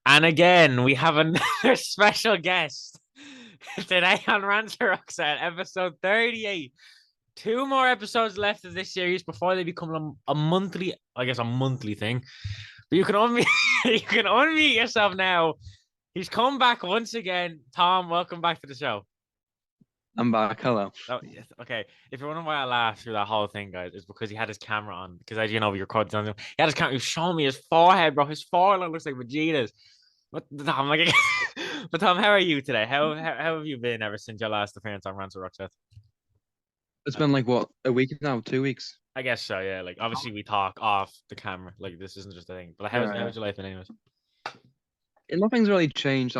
And again, we have another special guest today on Rants Roxxart, episode 38. Two more episodes left of this series before they become a monthly, I guess, a monthly thing. But you can unmute, you can unmute yourself now. He's come back once again. Tom, welcome back to the show. I'm back. Hello. Oh, yes. Okay. If you're wondering why I laughed through that whole thing, guys, it's because he had his camera on. Because as you know, we recorded on him. He had his camera. He was showing me his forehead, bro. His forehead looks like Vegeta's. But Tom, like, but Tom, how are you today? How have you been ever since your last appearance on Rants Roxxart? It's been like what, a week now, 2 weeks. I guess so. Yeah. Like obviously we talk off the camera. Like this isn't just a thing. But Yeah, how's your life been, anyways? nothing's really changed.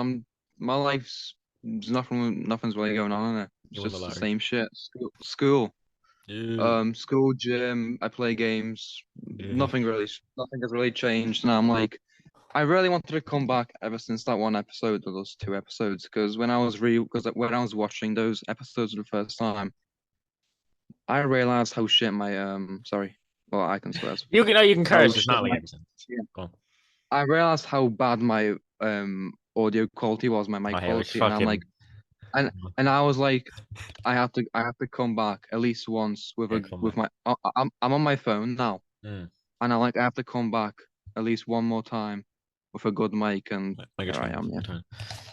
My life's nothing's really going on in it. You It's won the just the lottery. same shit. School, gym. I play games. Dude. Nothing has really changed. And I'm like, I really wanted to come back ever since that one episode or those two episodes. Because when I was watching those episodes for the first time, I realized how shit my sorry, well I can swear. You can How curse. It's shit not like my every sentence. yeah. Go on. I realized how bad my audio quality was, my mic Oh, yeah, it was quality, and I'm like, fucking. and I was like, I have to come back at least once Yeah, come with back. my I'm on my phone now, Mm. and I have to come back at least one more time with a good mic, and Mega here I train. am. Yeah.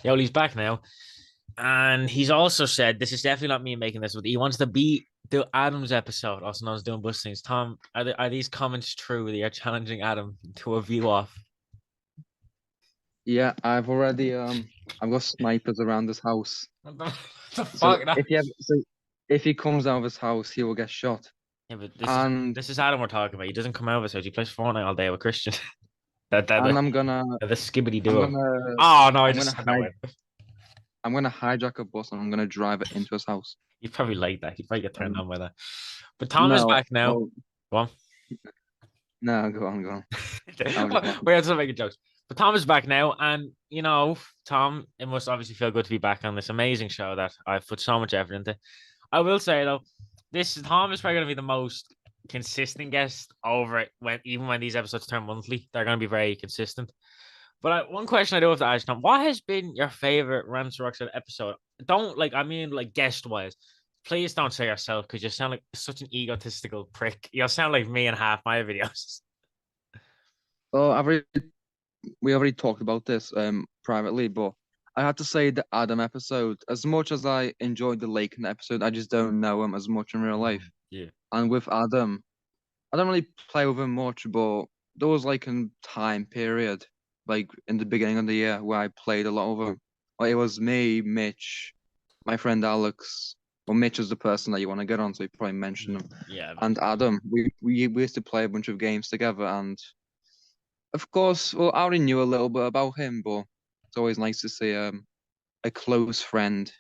Yeah, well, he's back now. And he's also said, this is definitely not me making this, but he wants to beat the Adams episode, also known as Doing Bus Things. Tom, are these comments true that you're challenging Adam to a view off? Yeah, I've got snipers around this house. What the So fuck? No. if he comes out of his house, he will get shot. Yeah, but And this is Adam we're talking about. He doesn't come out of his house. He plays Fortnite all day with Christian. that and the skibbity I'm duo. gonna Oh no, I I'm just gonna said that hide way. I'm gonna hijack a bus and I'm gonna drive it into his house. You probably like that. You probably get turned Um, on by that. But Tom is no, back now. well, Go on. no, go on. I was just laughing. We're just making jokes. But Tom is back now, and Tom, it must obviously feel good to be back on this amazing show that I've put so much effort into. I will say though, this Tom is probably going to be the most consistent guest over it even when these episodes turn monthly. They're going to be very consistent. But one question I do have to ask Tom: what has been your favorite Rants Roxxart episode? Don't like, I mean, like guest wise. Please don't say yourself because you sound like such an egotistical prick. You sound like me in half my videos. Well, we already talked about this privately, but I had to say the Adam episode. As much as I enjoyed the Laken episode, I just don't know him as much in real life. Yeah. And with Adam, I don't really play with him much, but there was like a time period, like in the beginning of the year, where I played a lot of him. Like, it was me, Mitch, my friend Alex. Well, Mitch is the person that you want to get on, so you probably mentioned him. Yeah. And Adam, we used to play a bunch of games together, and of course, well, I already knew a little bit about him, but it's always nice to see a close friend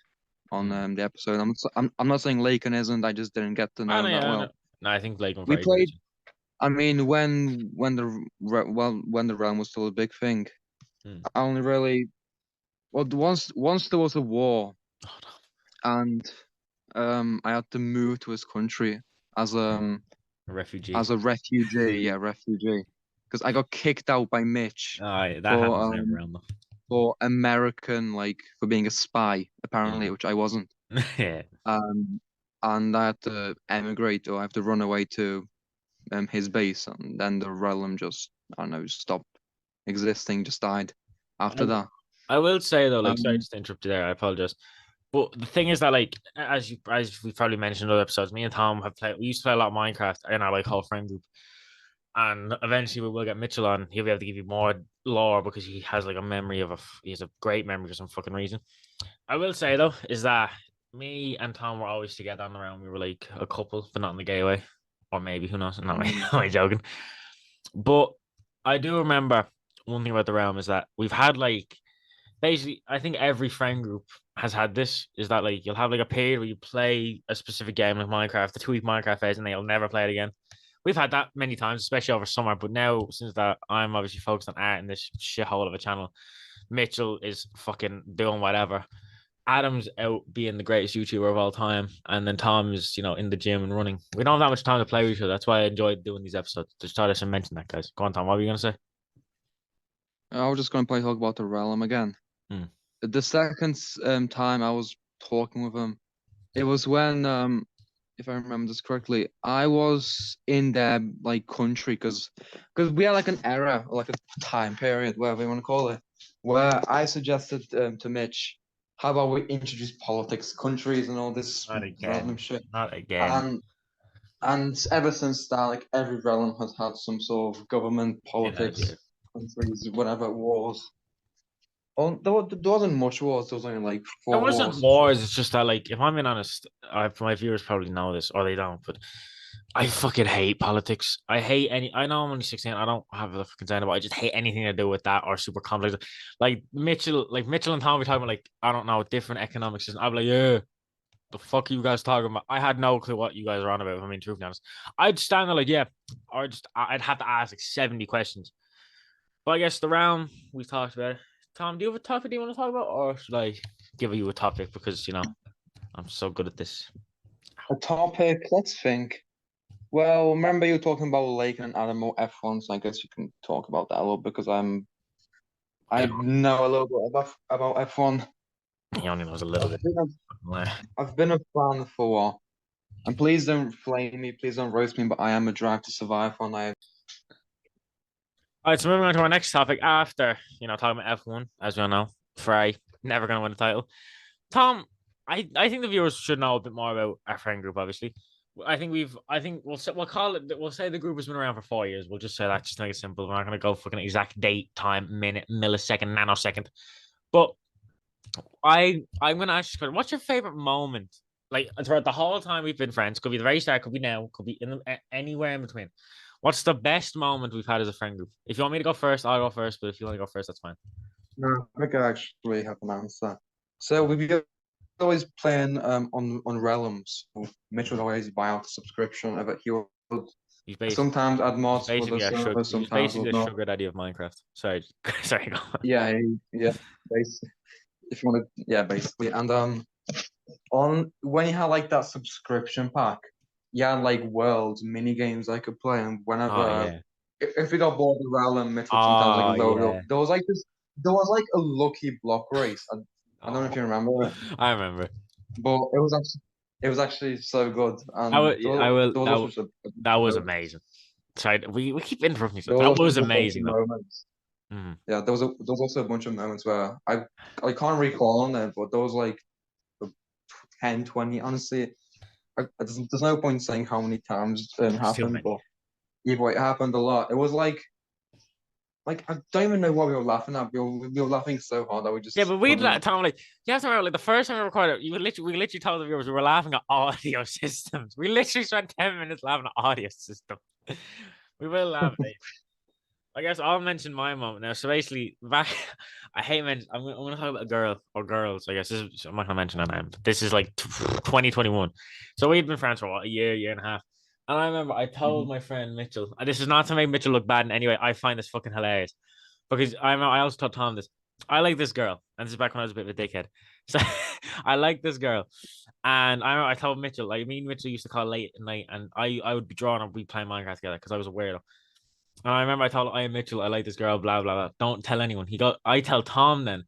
on Mm. the episode. I'm not saying Laken isn't. I just didn't get to I know know, him that yeah, I know. well. No, I think Blake went We very good. played. I mean, when the realm was still a big thing, Mm. I only really once there was a war Oh, no. and I had to move to his country as A refugee. as a refugee, yeah, refugee, because I got kicked out by Mitch Oh, that for happens in every um round, though. for American, like for being a spy apparently, Yeah. which I wasn't. Yeah. Um, and I had to emigrate or I have to run away to his base, and then the realm just I don't know stopped existing, just died I, after w- that. I will say though, like, sorry Um, just to interrupt you there. I apologize. But the thing is that, like, as we probably mentioned in other episodes, me and Tom have played. We used to play a lot of Minecraft in our like whole friend group, and eventually we will get Mitchell on. He'll be able to give you more lore because he has like a memory of he has a great memory for some fucking reason. I will say though, is that me and Tom were always together on the round. We were like a couple, but not in the gay way, or maybe who knows? Not mm, am I joking? But I do remember one thing about the realm is that we've had like basically, I think every friend group has had this. Is that like you'll have like a period where you play a specific game like Minecraft, the 2 week Minecraft phase, and then you'll never play it again. We've had that many times, especially over summer. But now, since that I'm obviously focused on art in this shithole of a channel, Mitchell is fucking doing whatever. Adam's out being the greatest YouTuber of all time, and then Tom is, in the gym and running. We don't have that much time to play with each other. That's why I enjoyed doing these episodes. Just thought I should mention that, guys. Go on, Tom. What were you gonna say? I was just going to play talk about the realm again. Hmm. The second time I was talking with him, it was when if I remember this correctly, I was in their like country because we had like an era, or like a time period, whatever you want to call it, where I suggested to Mitch, how about we introduce politics, countries, and all this Not random again. shit. Not again. And ever since that, like every realm has had some sort of government, It has, yeah. politics, countries, whatever wars. Oh, there wasn't much wars. There was only like It four wasn't wars. wars. It's just that, like, if I'm being honest, my viewers probably know this or they don't, but I fucking hate politics. I hate any. I know I'm only 16. I don't have a fucking saying about. I just hate anything to do with that or super complex. Like Mitchell and Tom be talking about, like, I don't know, different economic system. I'm like, yeah, the fuck are you guys talking about? I had no clue what you guys are on about. If I mean, truth be honest, I'd stand there like, yeah, or just I'd have to ask like 70 questions. But I guess the round we talked about it. Tom, do you have a topic you want to talk about, or should I give you a topic because I'm so good at this? A topic, let's think. Well, remember you were talking about Lake and Animal F1, so I guess you can talk about that a little because I know a little bit about F1. He only knows a little I've bit. been I've been a fan for a while. And please don't flame me, please don't roast me, but I am a Drive to Survive fan. All right, so moving on to our next topic after, talking about F1, as we all know, Ferrari, never going to win the title. Tom, I think the viewers should know a bit more about our friend group, obviously. I think we'll call it, we'll say the group has been around for 4 years. We'll just say that just to make it simple. We're not going to go fucking exact date, time, minute, millisecond, nanosecond. But I'm going to ask you, what's your favorite moment? Like throughout the whole time we've been friends, could be the very start, could be now, could be anywhere in between. What's the best moment we've had as a friend group? If you want me to go first, I'll go first. But if you want to go first, that's fine. No, I think I actually have an answer. So we've always playing on Realms. Mitch would always buy out the subscription of it. He would He's based. sometimes add He's mods for the basically a sugar. server, He's sometimes basically would a not. sugar daddy of Minecraft. Sorry, sorry. Go on. Yeah, yeah, basically, if you want to, yeah, basically. And on when you had like that subscription pack, you had like worlds, mini games I could play, and Oh whenever yeah. if we got bored of Realm, Mitch would sometimes like Oh load up. yeah. There was like a lucky block race. I don't know if Oh, you remember it, I remember. but it was actually so good, I and will. I will. there was That also just a bunch that of was moments. amazing. Sorry, we keep interrupting each other. There was That also was just a bunch of amazing though. moments. Mhm. Yeah, there was also a bunch of moments where I can't recall on it, but there was like 10, 20. Honestly, there's no point saying how many times it There's too happened, many. but either way, it happened a lot. It was like I don't even know what we were laughing at. We were laughing so hard that we Yeah, just but we'd couldn't. like Tom, like, you have to remember, like, the first time we recorded, we literally told the viewers we were laughing at audio systems. We literally spent 10 minutes laughing at audio system. We will laugh at it. I guess I'll mention my moment now. So basically, back, I hate mention. I'm gonna talk about a girl or girls. I guess I'm not gonna mention her name. But this is like 2021. So we'd been friends for what, a year and a half. And I remember I told Mhm. my friend Mitchell, and this is not to make Mitchell look bad in any way. I find this fucking hilarious because I also told Tom this. I like this girl, and this is back when I was a bit of a dickhead. So I like this girl, and I told Mitchell, like me and Mitchell used to call late at night, and I would be drawing and we playing Minecraft together because I was a weirdo. And I remember I told I am Mitchell, I like this girl, blah blah blah. Don't tell anyone. I tell Tom then.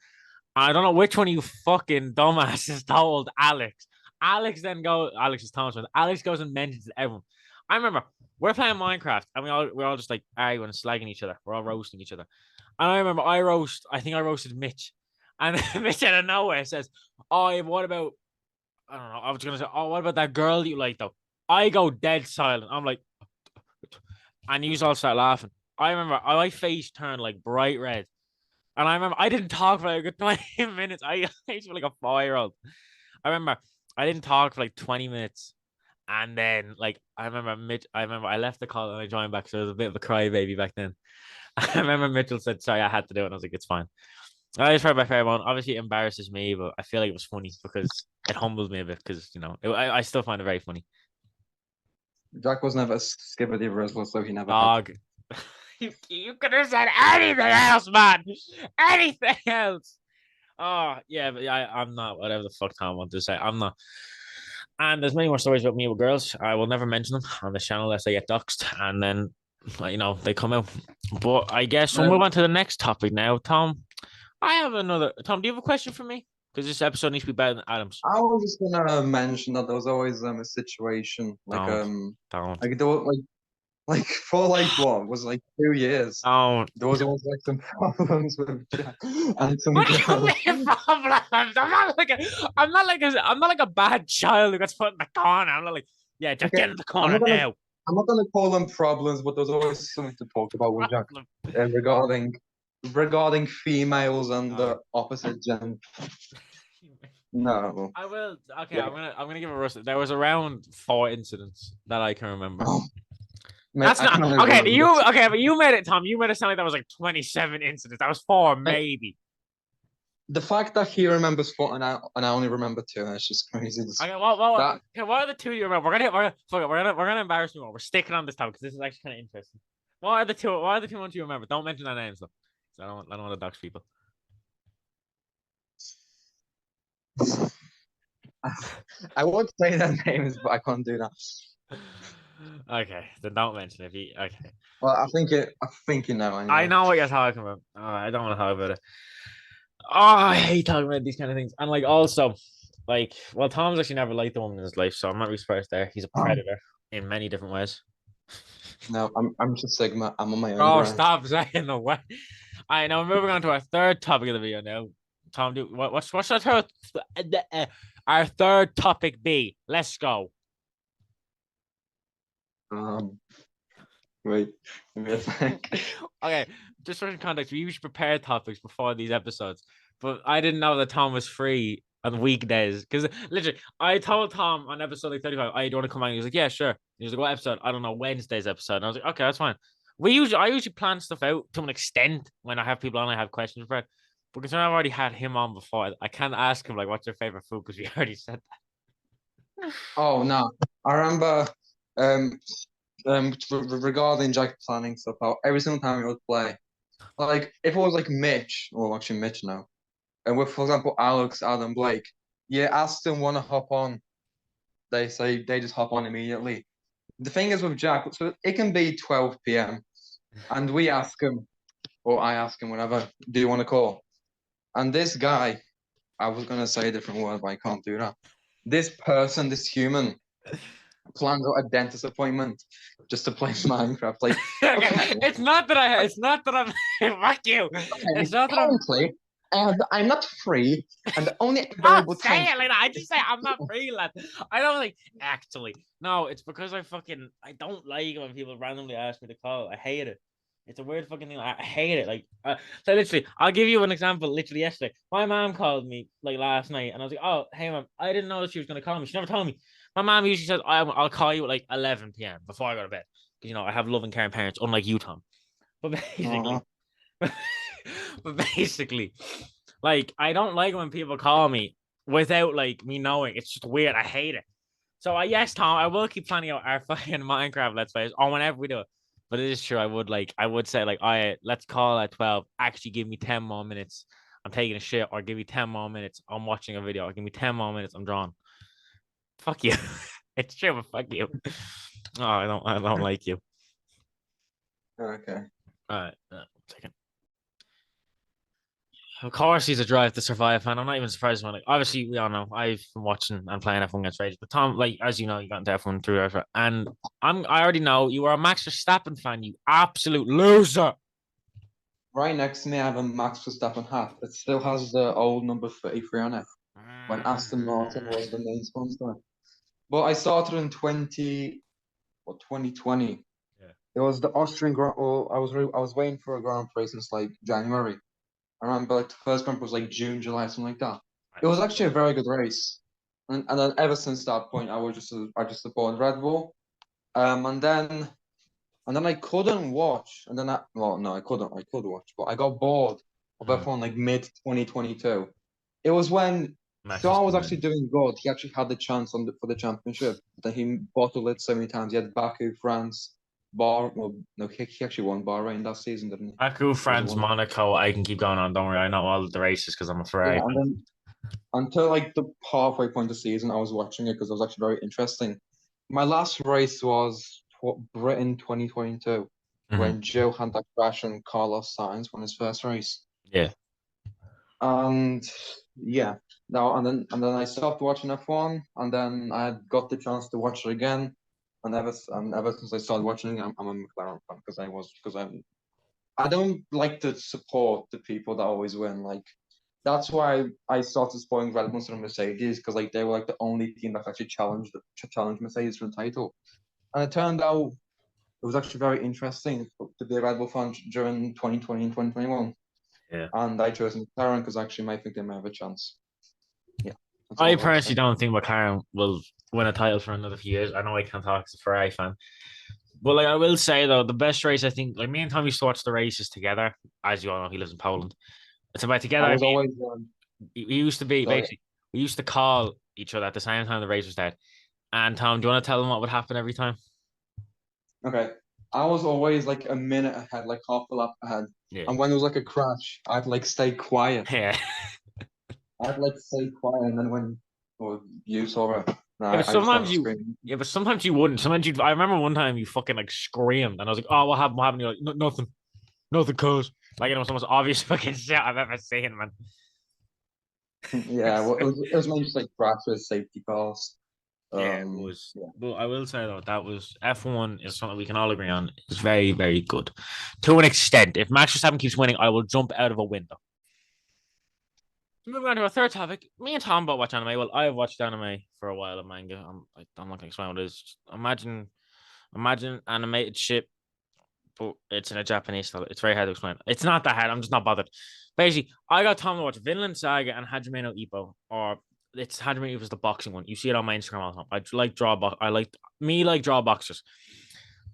I don't know which one of you fucking dumbasses told Alex. Alex is Tom's friend. Alex goes and mentions it to everyone. I remember we're playing Minecraft and we're all just like arguing and slagging each other. We're all roasting each other. And I remember I think I roasted Mitch. And Mitch out of nowhere says, "Oh, yeah, what about I don't know. I was gonna say, oh, what about that girl you like though?" I go dead silent. I'm like, and you all start laughing. I remember my face turned like bright red. And I remember I didn't talk for like a good 20 minutes. I used to be like a 4 year old. I remember I didn't talk for like 20 minutes. And then like I remember I left the call and I joined back. So I was a bit of a crybaby back then. I remember Mitchell said, sorry, I had to do it. And I was like, it's fine. I just tried my fair one. Obviously it embarrasses me, but I feel like it was funny because it humbles me a bit because I still find it very funny. Jack was never a Skibidi Rizzler, so he never had. Dog. You could have said anything else, man. Anything else. Oh, yeah, but I'm not whatever the fuck Tom wanted to say. I'm not. And there's many more stories about me with girls. I will never mention them on the channel unless I get doxxed. And then they come out. But I guess we'll move Um, on to the next topic now. Tom, I have another. Tom, do you have a question for me? Because this episode needs to be better than Adam's. I was just gonna mention that there was always a situation Don't, don't, like there was, like for like what was like 2 years. don't. There was always like some problems with Jack and some What do you girls. mean problems? I'm not like a bad child who gets put in the corner. I'm not like, yeah, just Okay, get in the I'm corner not gonna now. I'm not gonna call them problems, but there's always something to talk about with Jack regarding females and Oh. the opposite gender. No. I will. Okay, Yeah. I'm gonna give a rust. There was around 4 incidents that I can remember. Oh, mate, That's I can not only okay. remember You this. okay? But you made it, Tom. You made it sound like that was like 27 incidents. That was four, Mate, maybe. the fact that he remembers four and I only remember two, that's just crazy. Okay, well, That okay, what are the two you remember? Fuck it, we're gonna embarrass you more. We're sticking on this topic because this is actually kind of interesting. What are the two? What are the two ones you remember? Don't mention their names though. 'Cause I don't want to dox people. I would say their names, but I can't do that. Okay, then don't mention it. Okay, Well, I think you know I anyway. know what you're talking about. I don't want to talk about it. Oh, I hate talking about these kind of things. And like also, like, well, Tom's actually never liked a woman in his life, so I'm not really surprised there. He's a predator in many different ways. No, I'm just Sigma. I'm on my own Oh, ground. stop saying the way. All right, now we're moving on to our third topic of the video now. Tom, what's our third topic be? Let's go. Um, wait, give me a sec. Okay, just for context, we usually prepare topics before these episodes, but I didn't know that Tom was free on weekdays because literally, I told Tom on episode like 35, "I do you want to come on?" He was like, "Yeah, sure." He was like, "What episode?" I don't know, Wednesday's episode. And I was like, "Okay, that's fine." I usually plan stuff out to an extent when I have people on. I have questions for it, but because I've already had him on before, I can't ask him like, "What's your favorite food?" Because we already said that. Oh no, I remember um regarding Jack planning stuff out every single time he would play. Like if it was like Mitch, or actually Mitch now, and with for example Alex, Adam, Blake, yeah, ask them want to hop on. They say they just hop on immediately. The thing is with Jack, so it can be 12 p.m. and we ask him, or I ask him, whatever, do you want to call? And this guy, I was gonna say a different word, but I can't do that. This person, this human, plans out a dentist appointment just to play Minecraft. Like, okay, Okay, it's not that it's not that I'm fuck you. okay, It's not that I'm currently, I'm not free, and the only Stop available time. saying it like that. I just say I'm not free, lad. I don't like actually. No, it's because I don't like when people randomly ask me to call. I hate it. It's a weird fucking thing. I hate it. So literally, I'll give you an example. Literally yesterday, my mom called me like last night, and I was like, "Oh, hey, mom, I didn't know she was gonna call me. She never told me." My mom usually says, "I'll call you at like 11 p.m. before I go to bed," because I have loving, caring parents, unlike you, Tom. But Uh, basically, but basically, like I don't like when people call me without like me knowing. It's just weird. I hate it. So yes, Tom, I will keep planning out our fucking Minecraft let's plays or whenever we do it. But it is true. I would say like, I let's call at 12. Actually, give me 10 more minutes. I'm taking a shit, or give me 10 more minutes. I'm watching a video. Or give me 10 more minutes. I'm drawn. Fuck you. It's true, but fuck you. Oh, I don't like you. okay. All right, second. Of course, he's a Drive to Survive fan. I'm not even surprised when, like, obviously, we all know I've been watching and playing F1 against Rage. But Tom, like, as you know, you got into F1 through F1. And I already know you are a Max Verstappen fan, you absolute loser. Right next to me, I have a Max Verstappen hat. It still has the old number 33 on it when Aston Martin was the main sponsor. But I started in 2020. Yeah. It was the Austrian Grand. Well, I was waiting for a Grand Prix since like January. I remember like the first Grand Prix was like June, July, something like that. It was actually a very good race, and then ever since that point, I just supported Red Bull. And then I couldn't watch, and then well no I could watch, but I got bored of Hmm. F1 like mid 2022. It was when Max Shaw was Verstappen. actually doing good. He actually had the chance for the championship. Then he bottled it so many times. He had Baku, France, well, no, he actually won Bahrain that season, didn't he? Baku, Was it France, one? Monaco. I can keep going on. Don't worry. I know all the races because I'm Yeah, afraid. and then until like the halfway point of the season, I was watching it because it was actually very interesting. My last race was Britain 2022. when Joe had that crash and Carlos Sainz won his first race. Yeah. And yeah, and then I stopped watching F1, and then I got the chance to watch it again. And ever since I started watching it, I'm a McLaren fan I don't like to support the people that always win. Like that's why I started supporting Red Bull instead of Mercedes, because like they were like the only team that actually challenged Mercedes for the title. And it turned out it was actually very interesting to be a Red Bull fan during 2020 and 2021. Yeah. And I chose McLaren because actually I think they might have a chance. Yeah, that's I all I gotta personally say. don't think McLaren will win a title for another few years. I know I can't talk as a Ferrari fan. But like I will say though, the best race I think, like me and Tom used to watch the races together. As you all know, he lives in Poland. It's about I together. I was mean, always we used to be sorry. basically we used to call each other at the same time the race was dead. And Tom, do you want to tell them what would happen every time? Okay. I was always like a minute ahead, like half a lap ahead. Yeah. And when there was like a crash, I'd like stay quiet. Yeah. I'd like stay quiet, and then when or you saw it, Yeah, but I just sometimes started you screaming. yeah, but sometimes you wouldn't. Sometimes you I remember one time you fucking like screamed and I was like, oh, what happened? What happened? You're like, nothing. Nothing cause like it's the most obvious fucking shit I've ever seen, man. Yeah, well, it was mainly just like crashes, safety cars. Yeah, it was. Yeah. But I will say though, that was F1 is something we can all agree on. It's very, very good to an extent. If Max Verstappen keeps winning, I will jump out of a window. Moving on to a third topic. Me and Tom both watch anime. Well, I have watched anime for a while of manga. I'm not gonna explain what it is. Just imagine animated shit, but it's in a Japanese style. It's very hard to explain. It's not that hard. I'm just not bothered. Basically, I got Tom to watch Vinland Saga and Hajime no Ippo, or it's Hajime no Ippo's the boxing one. You see it on my Instagram all the time. I like draw boxers.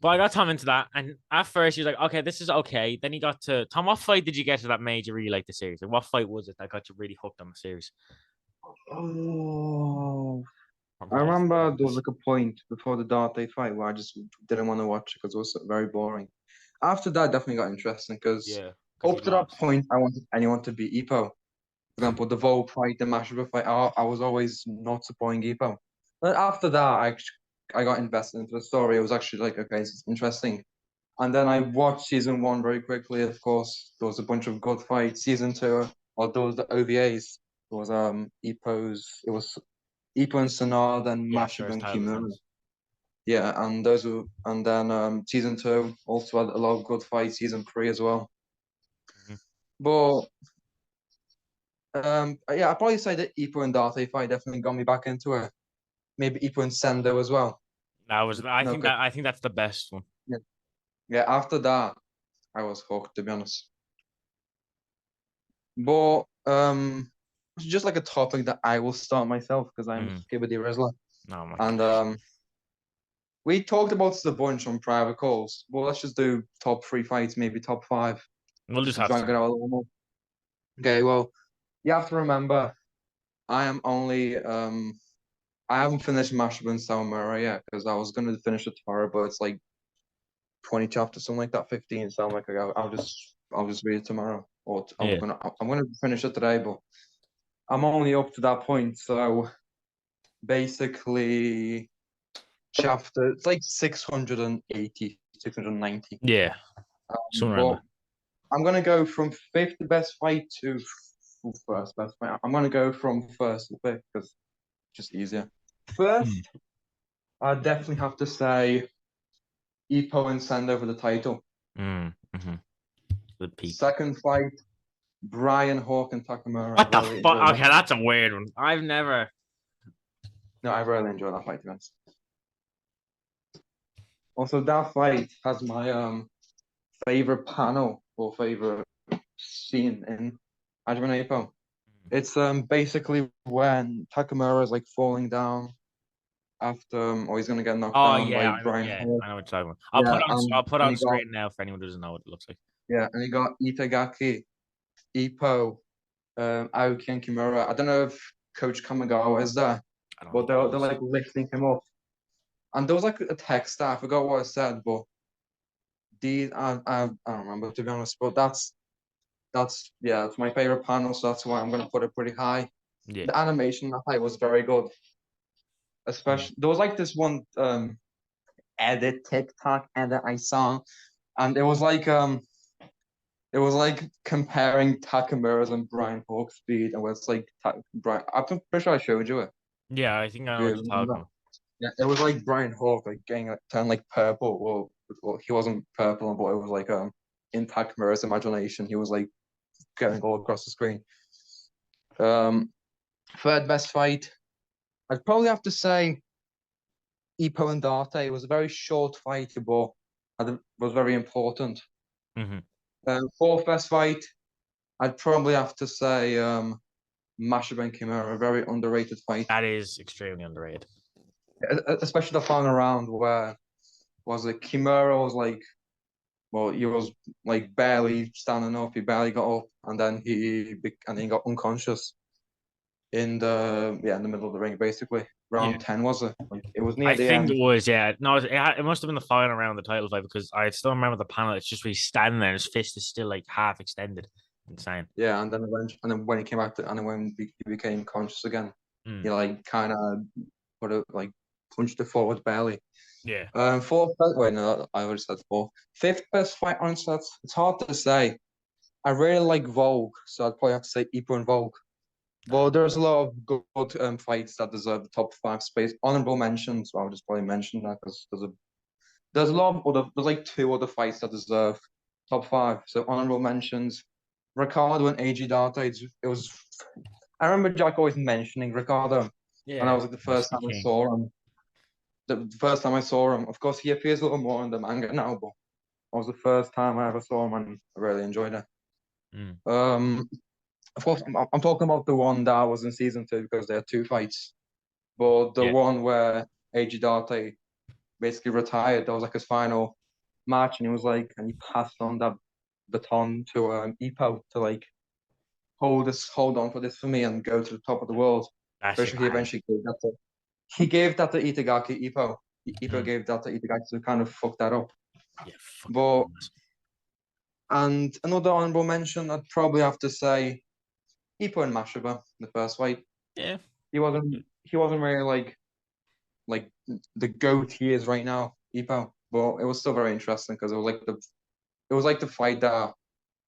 But I got Tom into that, and at first he was like, "Okay, this is okay." Then he got to Tom. What fight did you get to that made you really like the series? Like, what fight was it that got you really hooked on the series? Oh, Or I both remember there was fights? like a point before the Dark Day fight where I just didn't want to watch it because it was very boring. After that, it definitely got interesting because Yeah, because he up to that lost. point, I wanted anyone to beat Ippo. For example, the Vol fight, the Mashable fight, I was always not supporting Ippo. But after that, I got invested into the story. It was actually like, okay, this is interesting. And then I watched season one very quickly. Of course, there was a bunch of good fights. Season two, or there was the OVAs. There was Ippo's. It was Ippo and Sonar, then Yeah, Mashable first and title Kimura. defense. Yeah, and those were, and then season two also had a lot of good fights. Season three as well. Mhm. But yeah, I'd probably say that Ippo and Date fight definitely got me back into it. Maybe Ippo and Sendo as well. That was. I No, think 'cause- that. I think that's the best one. yeah, yeah. After that, I was hooked to be honest. But it's just like a topic that I will start myself because I'm Mhm. Skibidi Rizzler. Oh my And gosh. we talked about this a bunch on private calls. Well, let's just do top three fights, maybe top five, We'll just just to have drag it three. out a little more. Okay, well, you have to remember, I am only I haven't finished Mashup and Salmura yet because I was gonna finish it tomorrow, but it's like 20 chapters, something like that, 15. So I'm like, okay, I'll just read it tomorrow, or Yeah. I'm gonna finish it today, but I'm only up to that point. So basically, chapter it's like 680, 690. Yeah. Somewhere around But there. I'm gonna go from fifth best fight to first best fight. I'm gonna go from first to fifth because it's just easier. Mhm. First, I definitely have to say Ippo and Send over the title. Mm-hmm. Good peak. Second fight, Brian Hawk and Takamura. I What the really fuck? enjoyed that. Okay, that's a weird one. I've never. No, I really enjoyed that fight, to be honest. Also, that fight has my favorite panel or favorite scene in Hajime Ippo. It's basically when Takamura is like falling down after or he's gonna get knocked Oh down by yeah, I know. Brian Yeah, Hawk. I know what you're talking about. Yeah, I'll put and on he got screen now for anyone who doesn't know what it looks like. and he got Itagaki, Ippo, Aoki and Kimura. I don't know if Coach Kamigawa is there, I don't but think it they're was. like lifting him up. And there was like a text that I forgot what I said, but I don't remember to be honest. But that's yeah, it's my favorite panel, so that's why I'm gonna put it pretty high. Yeah. The animation that I was very good. Mm. Especially there was like this one edit TikTok edit I saw and it was like comparing Takamura's and Brian Hawk's speed, and where it's like Brian. I'm pretty sure I showed you it. Yeah, I think I If know you what you're talking remember. about. Yeah, it was like Brian Hawk like getting like, turned like purple. Well, he wasn't purple, but it was like in Takamura's imagination, he was like going all across the screen. Um, third best fight, I'd probably have to say Ipo and Date. It was a very short fight, but was very important. Hmm. Fourth best fight, I'd probably have to say Masha and Kimura, a very underrated fight, That is extremely underrated. especially the final round where was it Kimura was like, well, he was like barely standing up, he barely got up, and then he got unconscious in the middle of the ring, basically. Yeah. Round 10 was it? Like, it was near I the think end. it was, yeah. No, it must have been the final round of the title fight because I still remember the panel. It's just where he's standing there and his fist is still like half extended. Insane. Yeah, and then when he came out, and then when he became conscious again, he Mm. like kind of put it like punched it forward barely. Yeah. Fourth, wait, no, I already said fourth. Fifth best fight on set. It's hard to say. I really like Vogue, so I'd probably have to say Ipo and Vogue. But there's a lot of good fights that deserve the top five space. Honorable mentions. I'll just probably mention that because there's a lot of other there's like two other fights that deserve top five. So honorable mentions. Ricardo and AG Darte. It was I remember Jack always mentioning Ricardo, and that Yeah. was like the That's first the time I king. saw him. The first time I saw him. Of course, he appears a little more in the manga now, but that was the first time I ever saw him, and I really enjoyed it. Mm. Um, of course, I'm talking about the one that was in season two because there are two fights. But the Yeah. one where AG Darte basically retired, that was like his final match, and he was like, and he passed on that baton to Ipo to like hold on for this for me, and go to the top of the world. That shit Especially he hard. eventually gave that to Itagaki Ipo. Ipo Mm. gave that to Itagaki to kind of fuck that up. Yeah. Fucking But madness. and another honorable mention, I'd probably have to say Ipo and Mashaba, the first fight. Yeah. He wasn't really like the goat he is right now, Ipo. But it was still very interesting because it was like the fight that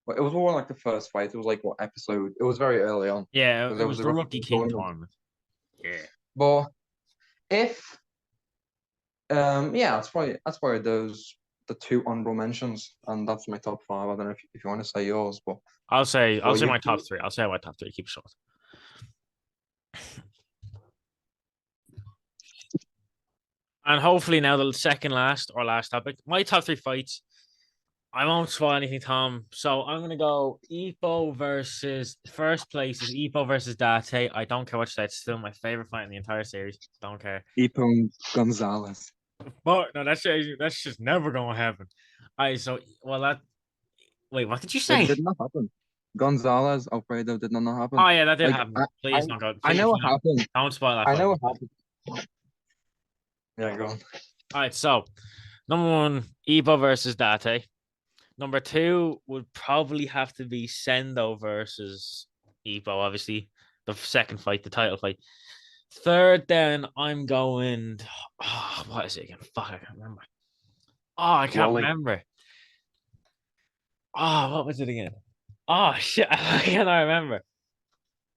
it was more like the first fight. It was like what episode? It was very early on Yeah. because It there was was the the rookie Rookie King tournament. tournament. Yeah. But if yeah, that's probably those the two honorable mentions, and that's my top five. I don't know if you want to say yours, but I'll well, say you my top three. I'll say my top three. Keep it short. And hopefully now the second last or last topic. My top three fights. I won't spoil anything, Tom. So I'm gonna go Ipo versus first place is Ipo versus Date. I don't care what you say, it's still my favorite fight in the entire series. Don't care. Ipo Gonzalez. But no, that's just never gonna happen. I so well that wait, what did you It say? did not happen. Gonzalez Alfredo did not happen. Oh yeah, that did Like happen. I, Please don't go. I Please know what happened. don't spoil that I fight. know what happened. Yeah, go on. All right, so number one, Ipo versus Date. Number two would probably have to be Sendo versus Ipo, obviously. The second fight, the title fight. Third, then I'm going. Oh, what is it again? Fuck, I can't remember. Oh, I can't Wally remember. Oh, what was it again? Oh shit, I cannot remember.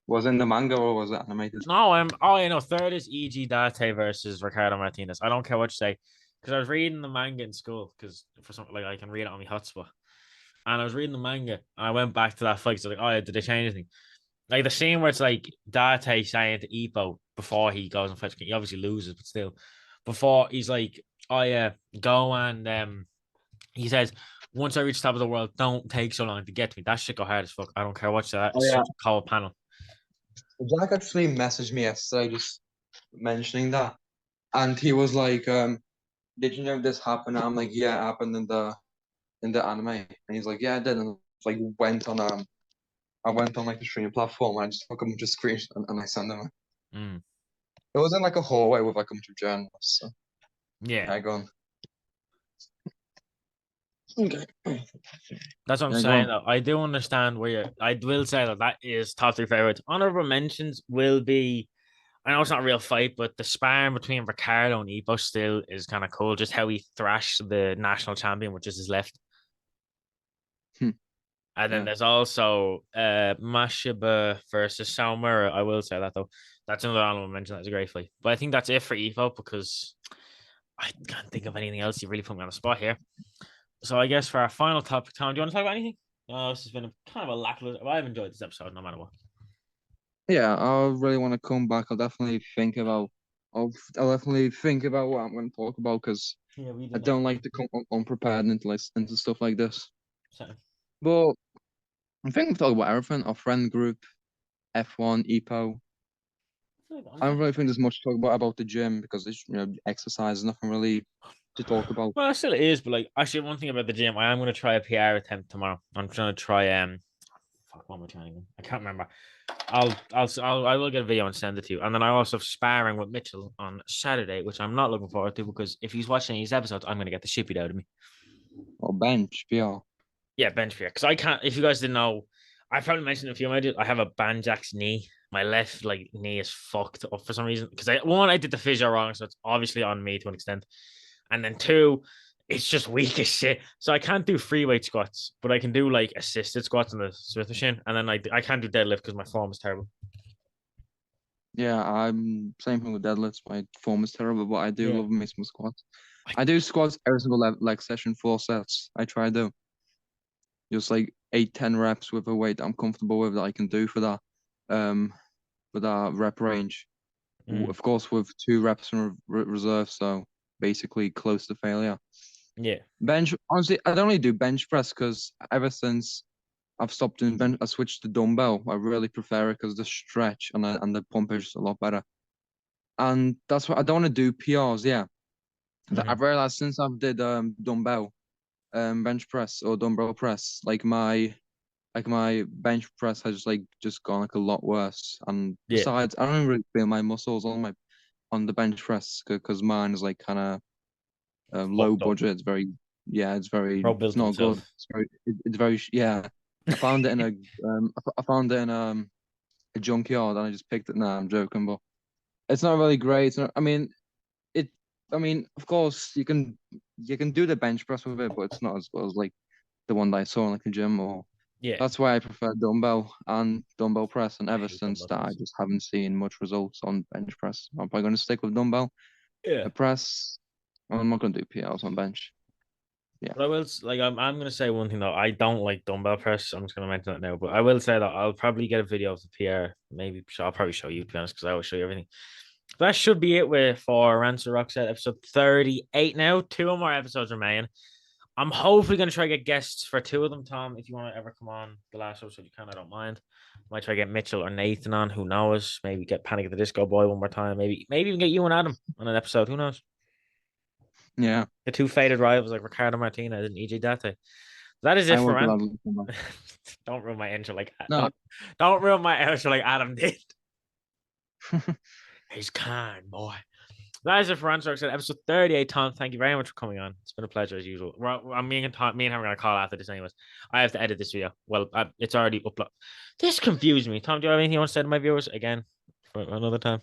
was in the manga or was it animated? No, I'm. Oh, you know, third is E.G. Date versus Ricardo Martinez. I don't care what you say, because I was reading the manga in school. Because for something like I can read it on my hotspot, and I was reading the manga, and I went back to that fight. So like, oh, yeah, did they change anything? Like the scene where it's like Date saying to Ipo before he goes and fights, he obviously loses, but still, before he's like, "Oh yeah, go and he says, once I reach the top of the world, don't take so long to get to me." That shit go hard as fuck. I don't care what you say. That Oh is yeah, such a cold panel. Jack actually messaged me yesterday just mentioning that, and he was like, "Did you know this happened?" I'm like, "Yeah, it happened in the anime," and he's like, "Yeah, I did," and like I went on like the streaming platform, and I just took a bunch of screenshots and I sent them. Mm, It was in like a hallway with like a bunch of journalists. So yeah, yeah, go on. Okay. that's what I'm Yeah, go saying. on. Though I do understand where you're. I will say that that is top three favorites. Honorable mentions will be. I know it's not a real fight, but the sparring between Ricardo and Ipo still is kind of cool. Just how he thrashed the national champion, which is his left. And then Yeah. there's also Mashiba versus Salmura. I will say that though. That's another honorable mention. That's a great fight. But I think that's it for Evo because I can't think of anything else. You really put me on the spot here. So I guess for our final topic, Tom, do you want to talk about anything? This has been kind of a lackluster. Well, I've enjoyed this episode no matter what. Yeah, I really want to come back. I'll definitely think about what I'm going to talk about because Yeah, we I did that. don't like to come unprepared into stuff like this. So, But I think we've talked about everything. Our friend group, F1, EPO. I don't really think there's much to talk about the gym because it's exercise, nothing really to talk about. well, it still is, but like actually, one thing about the gym, I am going to try a PR attempt tomorrow. I'm trying to try fuck, what am I trying? I can't remember. I will get a video and send it to you. And then I also have sparring with Mitchell on Saturday, which I'm not looking forward to because if he's watching these episodes, I'm going to get the shit beat out of me. Or bench, yeah. Yeah, bench fear. Because I can't. If you guys didn't know, I probably mentioned a few. I have a Banjax knee. My left like knee is fucked up for some reason. Because I did the physio wrong, so it's obviously on me to an extent. And then two, it's just weak as shit. So I can't do free weight squats, but I can do like assisted squats on the Smith machine. And then I can't do deadlift because my form is terrible. Yeah, I'm same thing with deadlifts. My form is terrible, but I do Yeah. love me some squats. I, I do squats every single leg session, 4 sets. I try to just like 8, 10 reps with a weight that I'm comfortable with that I can do um for that rep range. mm, Of course, with 2 reps in reserve, so basically close to failure. yeah. Bench, honestly, I don't really do bench press because ever since I've stopped doing bench, I switched to dumbbell. I really prefer it because the stretch and the pump is a lot better. And that's what I don't want to do PRs. Yeah, Mm-hmm. I've realized since I've did dumbbell bench press or dumbbell press, like my bench press has just gone like a lot worse. And Yeah. besides, I don't really feel my muscles on the bench press because mine is like kind of low Fucked up. budget. It's very yeah, Bro it's built not good. himself. It's very yeah. I found it in I found it in a junkyard and I just picked it. Nah, I'm joking, but it's not really great. It's not, it. I mean, of course, you can do the bench press with it, but it's not as good as like the one that I saw in like a gym. Or Yeah. that's why I prefer dumbbell and dumbbell press. And I ever hate since dumbbell that, I press. just haven't seen much results on bench press. I'm probably going to stick with dumbbell. Yeah. A press. I'm not going to do PLs on bench. Yeah. But I will like I'm gonna say one thing though. I don't like dumbbell press. I'm just gonna mention that now. But I will say that I'll probably get a video of the PR. Maybe I'll probably show you to be honest, because I always show you everything. But that should be it with for Rants or Roxxart episode 38 now. 2 more episodes remain. I'm hopefully gonna try to get guests for 2 of them, Tom. If you want to ever come on the last episode, you can, I don't mind. Might try to get Mitchell or Nathan on, who knows? Maybe get Panic at the Disco Boy one more time. Maybe even get you and Adam on an episode. Who knows? Yeah. The two faded rivals like Ricardo Martinez and EJ Date. That is it I for will Rant. gladly come back. Don't ruin my intro like No. don't ruin my outro like Adam did. He's kind boy. That is it for Rants Roxxart episode 38. Tom, thank you very much for coming on. It's been a pleasure as usual. Me and Tom, me and him are gonna call after this anyways. I have to edit this video. Well, it's already uploaded. This confused me. Tom, do you have anything you want to say to my viewers again for another time?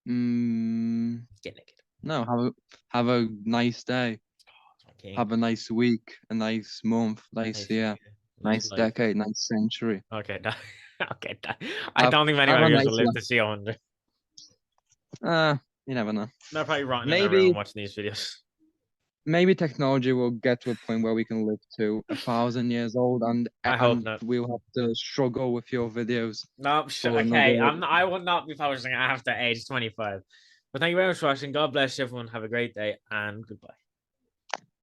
Mm, Get naked. no. Have a nice day. King. Have a nice week. A nice month. Nice Nice year. Nice Nice life. decade. Nice century. Okay, okay. I Have don't think many of have my a viewers nice will live life. to see 100. You never know. They're probably rotting in their room Maybe watching these videos. maybe technology will get to a point where we can live to 1,000 years old, and I hope and not. we'll have to struggle with your videos No, for okay. another. I will not be posting after age 25. But thank you very much for watching. God bless everyone. Have a great day and goodbye.